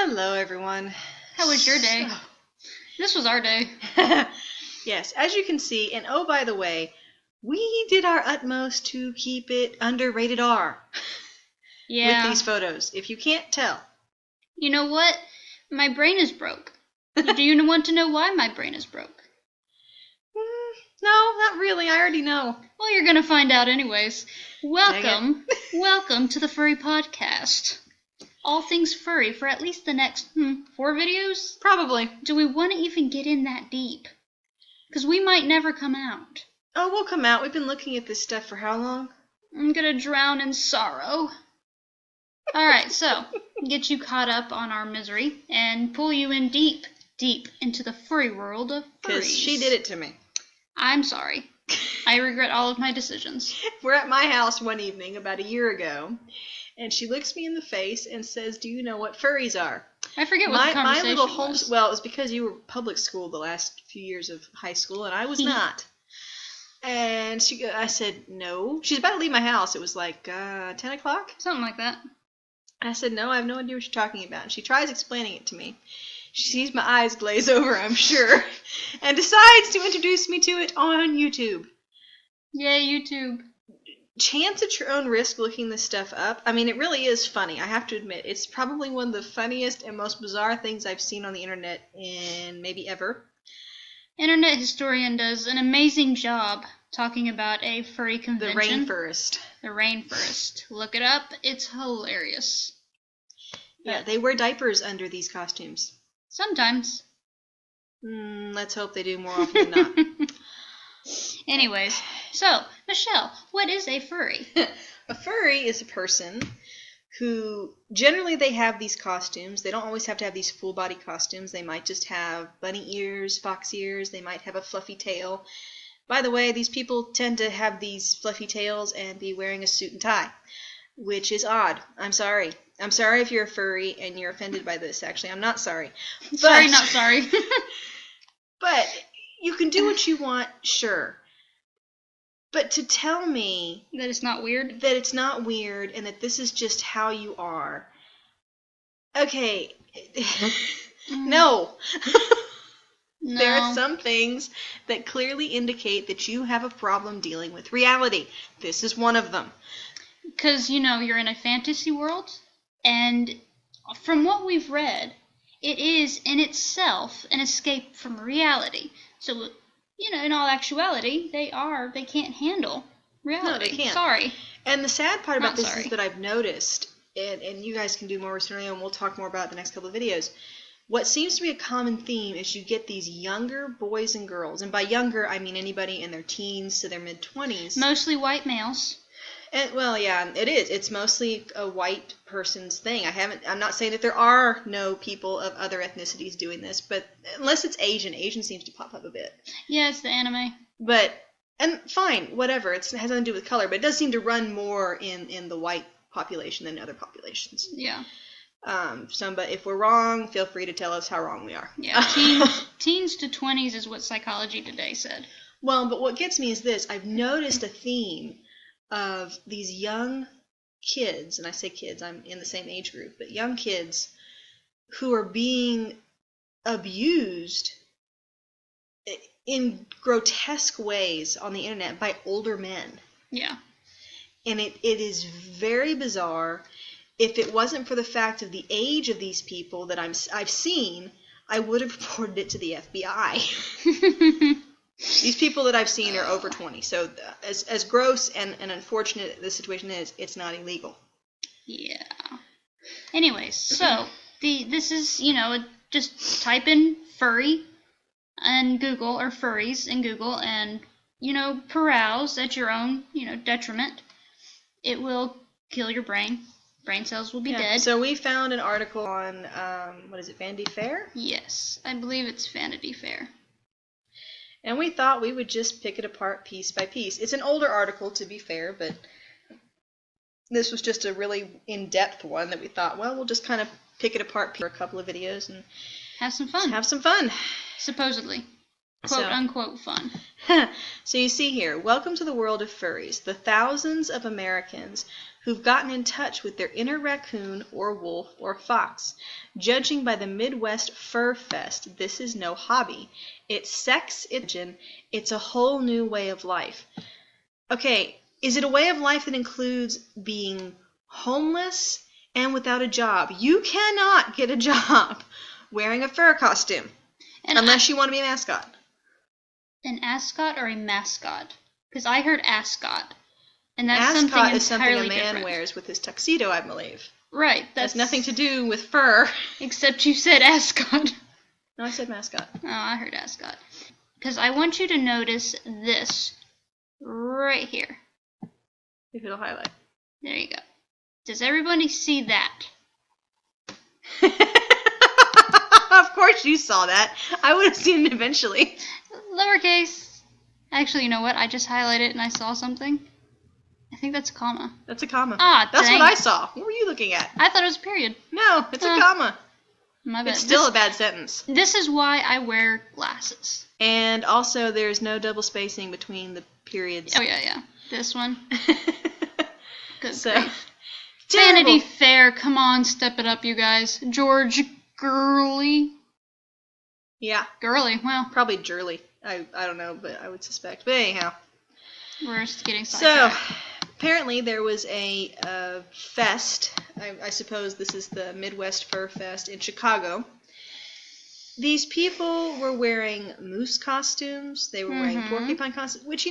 Hello, everyone. How was your day? This was our day. Yes, as you can see, and oh, by the way, we did our utmost to keep it under rated R with these photos, if you can't tell. You know what? My brain is broke. Do you want to know why my brain is broke? No, not really. I already know. Well, you're going to find out anyways. Welcome to the Furry Podcast. All things furry for at least the next 4 videos? Probably. Do we want to even get in that deep? Because we might never come out. Oh, we'll come out. We've been looking at this stuff for how long? I'm going to drown in sorrow. Alright, so, get you caught up on our misery and pull you in deep, deep into the furry world of furries. Because she did it to me. I'm sorry. I regret all of my decisions. We're at my house one evening about a year ago, and she looks me in the face and says, "Do you know what furries are?" I forget what the conversation was. Well, it was because you were public school the last few years of high school, and I was not. And I said, "No." She's about to leave my house. It was like 10 o'clock? Something like that. I said, "No, I have no idea what you're talking about." And she tries explaining it to me. She sees my eyes glaze over, I'm sure, and decides to introduce me to it on YouTube. Yay, YouTube. Chance at your own risk looking this stuff up. I mean, it really is funny, I have to admit. It's probably one of the funniest and most bizarre things I've seen on the internet in maybe ever. Internet Historian does an amazing job talking about a furry convention. The rainforest. The rainforest. Look it up. It's hilarious. Yeah, they wear diapers under these costumes. Sometimes. Let's hope they do more often than not. Anyways, so, Michelle, what is a furry? A furry is a person who, generally they have these costumes. They don't always have to have these full body costumes. They might just have bunny ears, fox ears. They might have a fluffy tail. By the way, these people tend to have these fluffy tails and be wearing a suit and tie, which is odd. I'm sorry. I'm sorry if you're a furry and you're offended by this, actually. I'm not sorry. Sorry, not sorry. But you can do what you want, sure. But to tell me that it's not weird? That it's not weird and that this is just how you are. Okay. No. No. There are some things that clearly indicate that you have a problem dealing with reality. This is one of them. Because, you're in a fantasy world, and from what we've read, it is in itself an escape from reality. So, in all actuality, they can't handle reality. No, they can't. Sorry. And the sad part about this is that I've noticed, and you guys can do more research, and we'll talk more about it in the next couple of videos. What seems to be a common theme is you get these younger boys and girls, and by younger I mean anybody in their teens to their mid-20s. Mostly white males. And, well, yeah, it is. It's mostly a white person's thing. I'm not saying that there are no people of other ethnicities doing this, but unless it's Asian. Asian seems to pop up a bit. Yeah, it's the anime. But, and fine, whatever. It has nothing to do with color, but it does seem to run more in the white population than other populations. Yeah. But if we're wrong, feel free to tell us how wrong we are. Yeah, teens to 20s is what Psychology Today said. Well, but what gets me is this. I've noticed a theme of these young kids, and I say kids, I'm in the same age group, but young kids who are being abused in grotesque ways on the internet by older men. Yeah. And it is very bizarre. If it wasn't for the fact of the age of these people that I've seen, I would have reported it to the FBI. These people that I've seen are over 20. So as gross and unfortunate the situation is, it's not illegal. Yeah. Anyways, so this is, just type in furry and Google, or furries in Google, and, peruse at your own, detriment. It will kill your brain. Brain cells will be dead. So we found an article on, Vanity Fair? Yes, I believe it's Vanity Fair. And we thought we would just pick it apart piece by piece. It's an older article, to be fair, but this was just a really in-depth one that we thought, well, we'll just kind of pick it apart for a couple of videos and have some fun. Have some fun. Supposedly. quote-unquote fun. So you see here, welcome to the world of furries, the thousands of Americans who've gotten in touch with their inner raccoon or wolf or fox. Judging by the Midwest Fur Fest, this is no hobby. It's sex, it's a whole new way of life. Okay, is it a way of life that includes being homeless and without a job? You cannot get a job wearing a fur costume unless you want to be a mascot. An ascot or a mascot? Because I heard ascot. And that's ascot something is something a man different. Wears with his tuxedo, I believe. Right. That's nothing to do with fur. Except you said ascot. No, I said mascot. Oh, I heard ascot. Because I want you to notice this right here. If it'll highlight. There you go. Does everybody see that? Of course you saw that. I would have seen it eventually. Lowercase. Actually, you know what? I just highlighted it and I saw something. I think that's a comma. That's a comma. Ah, that's dang. what I saw. What were you looking at? I thought it was a period. No, it's a comma. My bad. It's still a bad sentence. This is why I wear glasses. And also, there's no double spacing between the periods. Oh, yeah. This one. Good so, grief. terrible. Vanity Fair, come on, step it up, you guys. George Gurley. Yeah. Gurley, well. Probably Jurley. I don't know, but I would suspect. But anyhow. We're just getting sidetracked. So, apparently there was a fest. I suppose this is the Midwest Fur Fest in Chicago. These people were wearing moose costumes. They were wearing porcupine costumes. Which,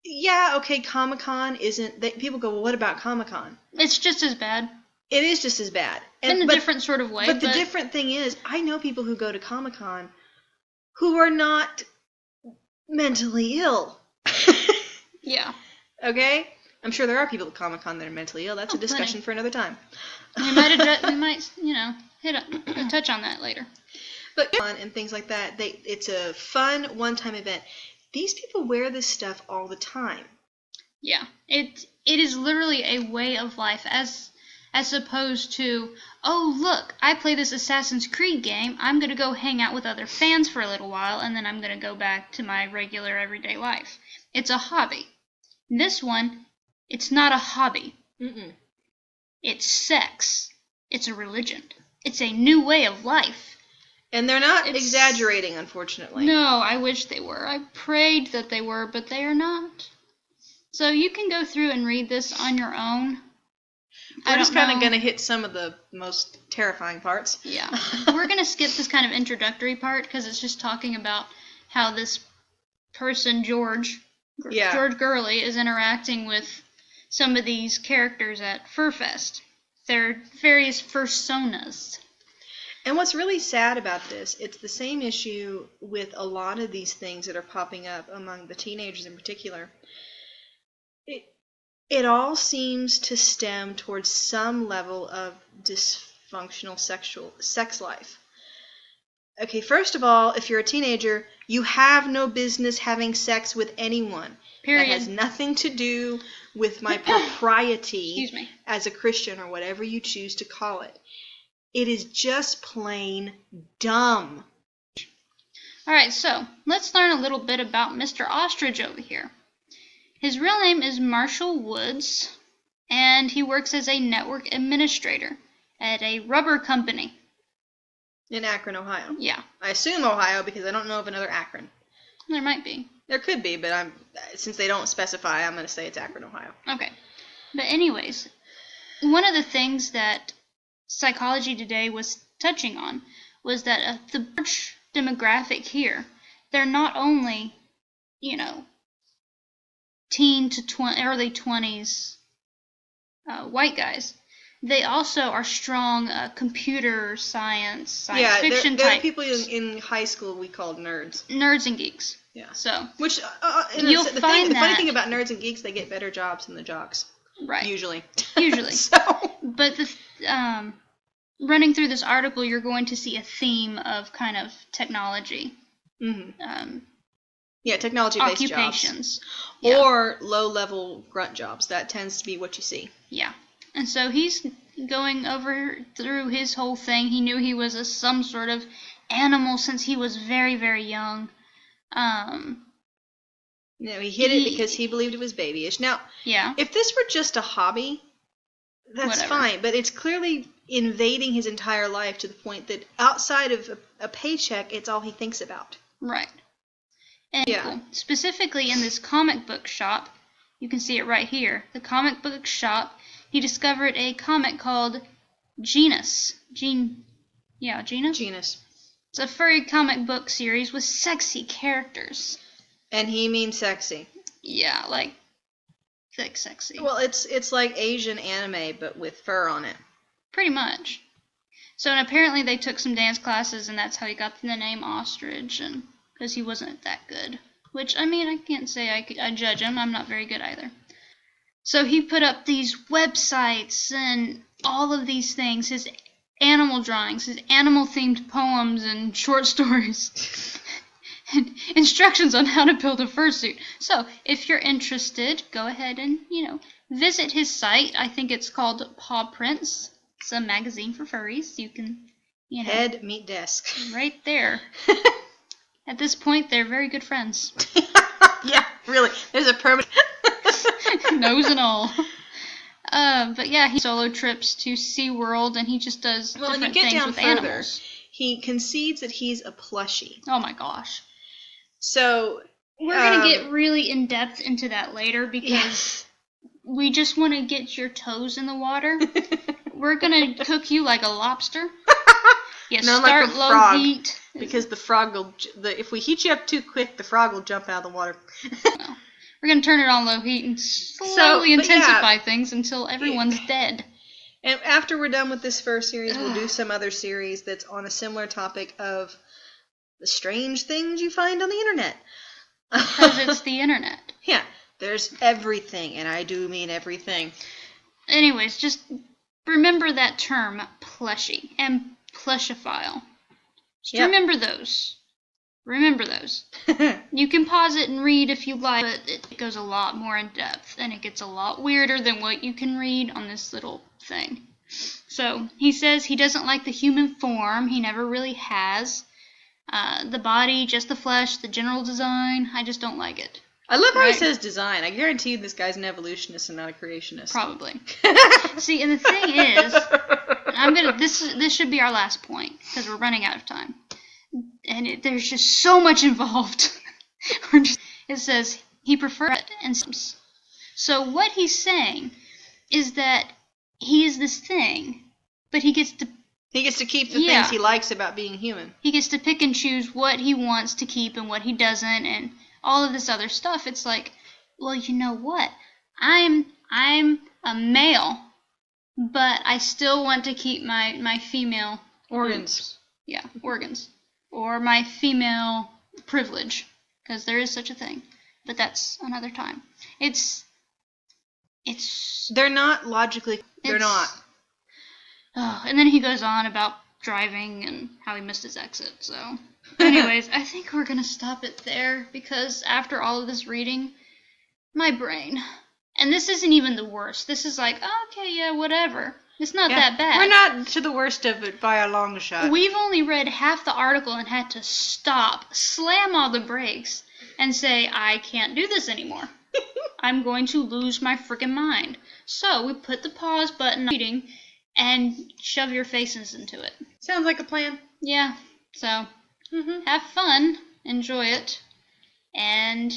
yeah, okay, Comic-Con isn't... people go, well, what about Comic-Con? It's just as bad. It is just as bad. In a different sort of way. But the different thing is, I know people who go to Comic-Con who are not mentally ill. Yeah. Okay? I'm sure there are people at Comic-Con that are mentally ill. That's a discussion for another time. We might, hit a touch on that later. But and things like that, it's a fun one-time event. These people wear this stuff all the time. Yeah. It is literally a way of life as opposed to, oh, look, I play this Assassin's Creed game. I'm going to go hang out with other fans for a little while, and then I'm going to go back to my regular everyday life. It's a hobby. This one, it's not a hobby. Mm-mm. It's sex. It's a religion. It's a new way of life. And they're not exaggerating, unfortunately. No, I wish they were. I prayed that they were, but they are not. So you can go through and read this on your own. We're just kind of going to hit some of the most terrifying parts. Yeah. We're going to skip this kind of introductory part because it's just talking about how this person, George Gurley, is interacting with some of these characters at Furfest. They're various fursonas. And what's really sad about this, it's the same issue with a lot of these things that are popping up among the teenagers in particular. It all seems to stem towards some level of dysfunctional sex life. Okay, first of all, if you're a teenager, you have no business having sex with anyone. Period. That has nothing to do with my propriety Excuse me. as a Christian or whatever you choose to call it. It is just plain dumb. All right, so let's learn a little bit about Mr. Ostrich over here. His real name is Marshall Woods, and he works as a network administrator at a rubber company. In Akron, Ohio. Yeah. I assume Ohio because I don't know of another Akron. There might be. There could be, but since they don't specify, I'm going to say it's Akron, Ohio. Okay. But anyways, one of the things that Psychology Today was touching on was that the large demographic here, they're not only, teen to early 20s white guys. They also are strong computer science fiction they're type. people in high school we called nerds. Nerds and geeks. Yeah. So. Which you'll the find funny thing about nerds and geeks, they get better jobs than the jocks. Right. Usually. So. But running through this article, you're going to see a theme of kind of technology. Mm-hmm. Technology-based occupations. Jobs. Yeah. Or low-level grunt jobs. That tends to be what you see. Yeah. And so he's going through his whole thing. He knew he was some sort of animal since he was very, very young. He hid it because he believed it was babyish. Now, yeah. If this were just a hobby, that's fine. But it's clearly invading his entire life to the point that outside of a paycheck, it's all he thinks about. Right. And specifically in this comic book shop, you can see it right here. The comic book shop, he discovered a comic called Genus. Genus? Genus. It's a furry comic book series with sexy characters. And he means sexy. Yeah, like thick sexy. Well, it's like Asian anime, but with fur on it. Pretty much. So, and apparently they took some dance classes, and that's how he got the name Ostrich, and because he wasn't that good. Which, I mean, I can't say I judge him. I'm not very good either. So he put up these websites and all of these things, his animal drawings, his animal-themed poems and short stories, and instructions on how to build a fursuit. So, if you're interested, go ahead and, visit his site. I think it's called Paw Prints. It's a magazine for furries. You can, Head, meet desk. Right there. At this point, they're very good friends. Yeah, really. There's a permanent... Nose and all. But yeah, he solo trips to SeaWorld, and he just does different things with animals. He concedes that he's a plushie. Oh my gosh. So... We're going to get really in-depth into that later, because we just want to get your toes in the water. We're going to cook you like a lobster. Start like a low frog, heat. Because the frog will... if we heat you up too quick, the frog will jump out of the water. No. We're going to turn it on low heat and slowly intensify things until everyone's dead. And after we're done with this first series, we'll do some other series that's on a similar topic of the strange things you find on the internet. Because it's the internet. Yeah, there's everything, and I do mean everything. Anyways, just remember that term, plushie, and plushophile. Just remember those. Remember those. You can pause it and read if you like, but it goes a lot more in depth, and it gets a lot weirder than what you can read on this little thing. So, he says he doesn't like the human form. He never really has. The body, just the flesh, the general design, I just don't like it. I love how he says design. I guarantee you this guy's an evolutionist and not a creationist. Probably. See, and the thing is, this should be our last point, because we're running out of time. And there's just so much involved. It says he prefers it and Sims. So what he's saying is that he is this thing, but he gets to keep the things he likes about being human. He gets to pick and choose what he wants to keep and what he doesn't, and all of this other stuff. It's like, well, you know what? I'm a male, but I still want to keep my female organs. Organs. Or my female privilege, because there is such a thing. But that's another time. They're not logically... They're not. Oh, and then he goes on about driving and how he missed his exit, so... Anyways, I think we're going to stop it there, because after all of this reading, my brain... And this isn't even the worst. This is like, okay, yeah, whatever. It's not that bad. We're not to the worst of it by a long shot. We've only read half the article and had to stop, slam all the brakes, and say, I can't do this anymore. I'm going to lose my freaking mind. So we put the pause button on reading and shove your faces into it. Sounds like a plan. Yeah. So have fun. Enjoy it. And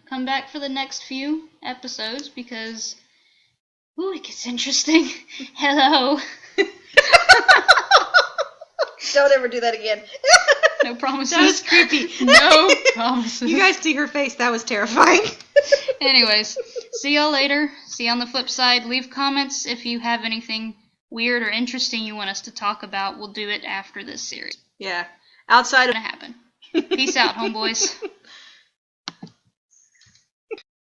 come back for the next few episodes because... Ooh, it gets interesting. Hello. Don't ever do that again. No promises. That was creepy. No promises. You guys see her face. That was terrifying. Anyways, see y'all later. See you on the flip side. Leave comments if you have anything weird or interesting you want us to talk about. We'll do it after this series. Yeah. Outside of... It's gonna happen. Peace out, homeboys.